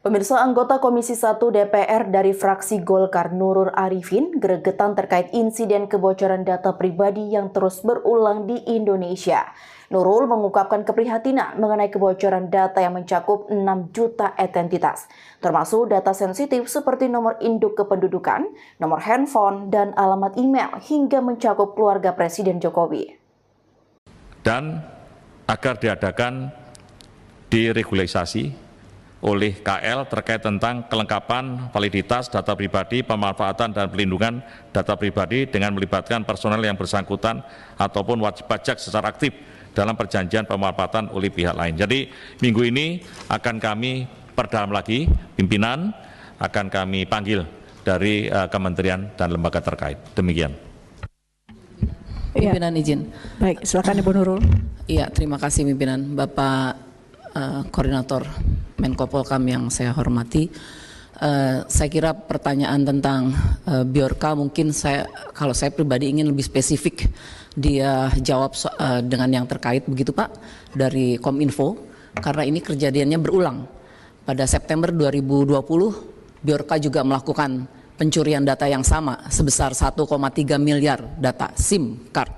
Pemirsa, anggota Komisi 1 DPR dari fraksi Golkar Nurul Arifin gregetan terkait insiden kebocoran data pribadi yang terus berulang di Indonesia. Nurul mengungkapkan keprihatinan mengenai kebocoran data yang mencakup 6 juta identitas, termasuk data sensitif seperti nomor induk kependudukan, nomor handphone, dan alamat email hingga mencakup keluarga Presiden Jokowi. Dan agar diadakan diregulasi oleh KL terkait tentang kelengkapan validitas data pribadi, pemanfaatan dan pelindungan data pribadi dengan melibatkan personel yang bersangkutan ataupun wajib pajak secara aktif dalam perjanjian pemanfaatan oleh pihak lain. Jadi minggu ini akan kami perdalam lagi, pimpinan akan kami panggil dari kementerian dan lembaga terkait. Demikian. Pimpinan izin. Baik, silakan Ibu Nurul. Iya, terima kasih pimpinan. Bapak Koordinator Menko Polkam yang saya hormati, saya kira pertanyaan tentang Bjorka mungkin kalau saya pribadi ingin lebih spesifik dia jawab dengan yang terkait begitu Pak dari Kominfo, karena ini kejadiannya berulang. Pada September 2020 Bjorka juga melakukan pencurian data yang sama sebesar 1,3 miliar data SIM card,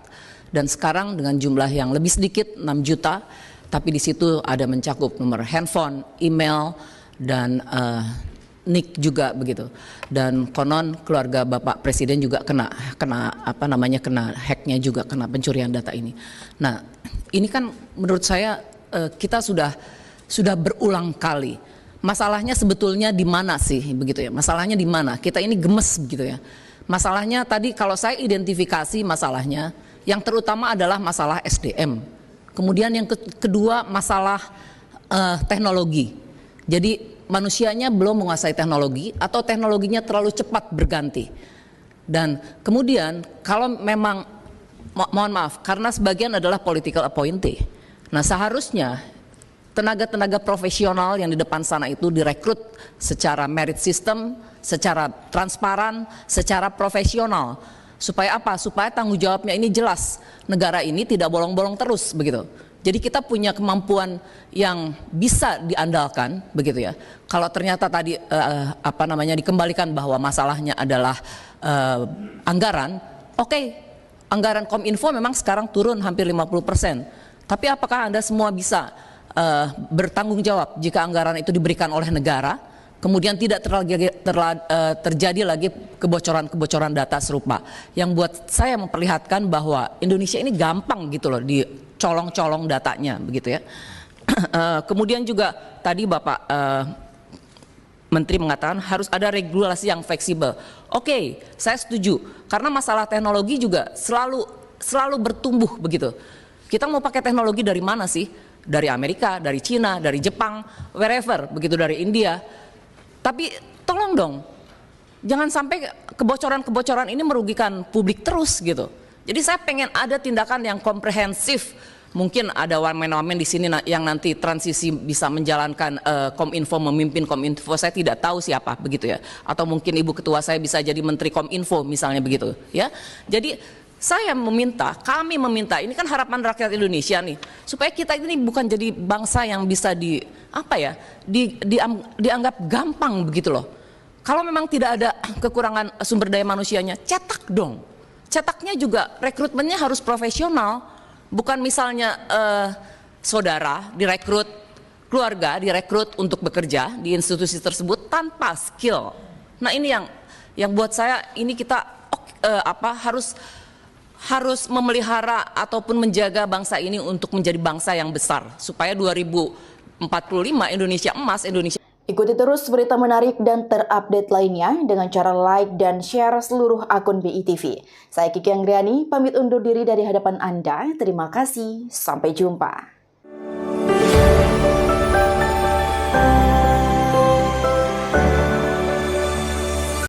dan sekarang dengan jumlah yang lebih sedikit 6 juta. Tapi di situ ada mencakup nomor handphone, email, dan NIK juga begitu. Dan konon keluarga Bapak Presiden juga kena hacknya juga, kena pencurian data ini. Nah, ini kan menurut saya kita sudah berulang kali. Masalahnya sebetulnya di mana sih begitu ya? Masalahnya di mana? Kita ini gemes begitu ya. Masalahnya tadi kalau saya identifikasi masalahnya, yang terutama adalah masalah SDM. Kemudian yang kedua masalah teknologi. Jadi manusianya belum menguasai teknologi atau teknologinya terlalu cepat berganti. Dan kemudian kalau memang, mohon maaf, karena sebagian adalah political appointee. Nah seharusnya tenaga-tenaga profesional yang di depan sana itu direkrut secara merit system, secara transparan, secara profesional. Supaya apa? Supaya tanggung jawabnya ini jelas. Negara ini tidak bolong-bolong terus begitu. Jadi kita punya kemampuan yang bisa diandalkan begitu ya. Kalau ternyata tadi dikembalikan bahwa masalahnya adalah anggaran, oke, anggaran Kominfo memang sekarang turun hampir 50%. Tapi apakah Anda semua bisa bertanggung jawab jika anggaran itu diberikan oleh negara? Kemudian tidak terjadi lagi kebocoran data serupa yang buat saya memperlihatkan bahwa Indonesia ini gampang gitu loh dicolong-colong datanya begitu ya. Kemudian juga tadi Bapak Menteri mengatakan harus ada regulasi yang fleksibel. Oke, saya setuju karena masalah teknologi juga selalu bertumbuh begitu. Kita mau pakai teknologi dari mana sih? Dari Amerika, dari Cina, dari Jepang, wherever begitu, dari India. Tapi tolong dong, jangan sampai kebocoran-kebocoran ini merugikan publik terus gitu. Jadi saya pengen ada tindakan yang komprehensif. Mungkin ada wamen-wamen di sini yang nanti transisi bisa menjalankan Kominfo, memimpin Kominfo. Saya tidak tahu siapa begitu ya. Atau mungkin Ibu Ketua saya bisa jadi Menteri Kominfo misalnya begitu ya. Jadi saya meminta, kami meminta, ini kan harapan rakyat Indonesia nih, supaya kita ini bukan jadi bangsa yang bisa dianggap gampang begitu loh. Kalau memang tidak ada kekurangan sumber daya manusianya, cetak dong. Cetaknya juga rekrutmennya harus profesional, bukan misalnya saudara direkrut, keluarga direkrut untuk bekerja di institusi tersebut tanpa skill. Nah ini yang buat saya ini kita harus memelihara ataupun menjaga bangsa ini untuk menjadi bangsa yang besar supaya 2045 Indonesia emas, Indonesia. Ikuti terus berita menarik dan terupdate lainnya dengan cara like dan share seluruh akun BITV. Saya Kiki Anggriani pamit undur diri dari hadapan Anda. Terima kasih, sampai jumpa.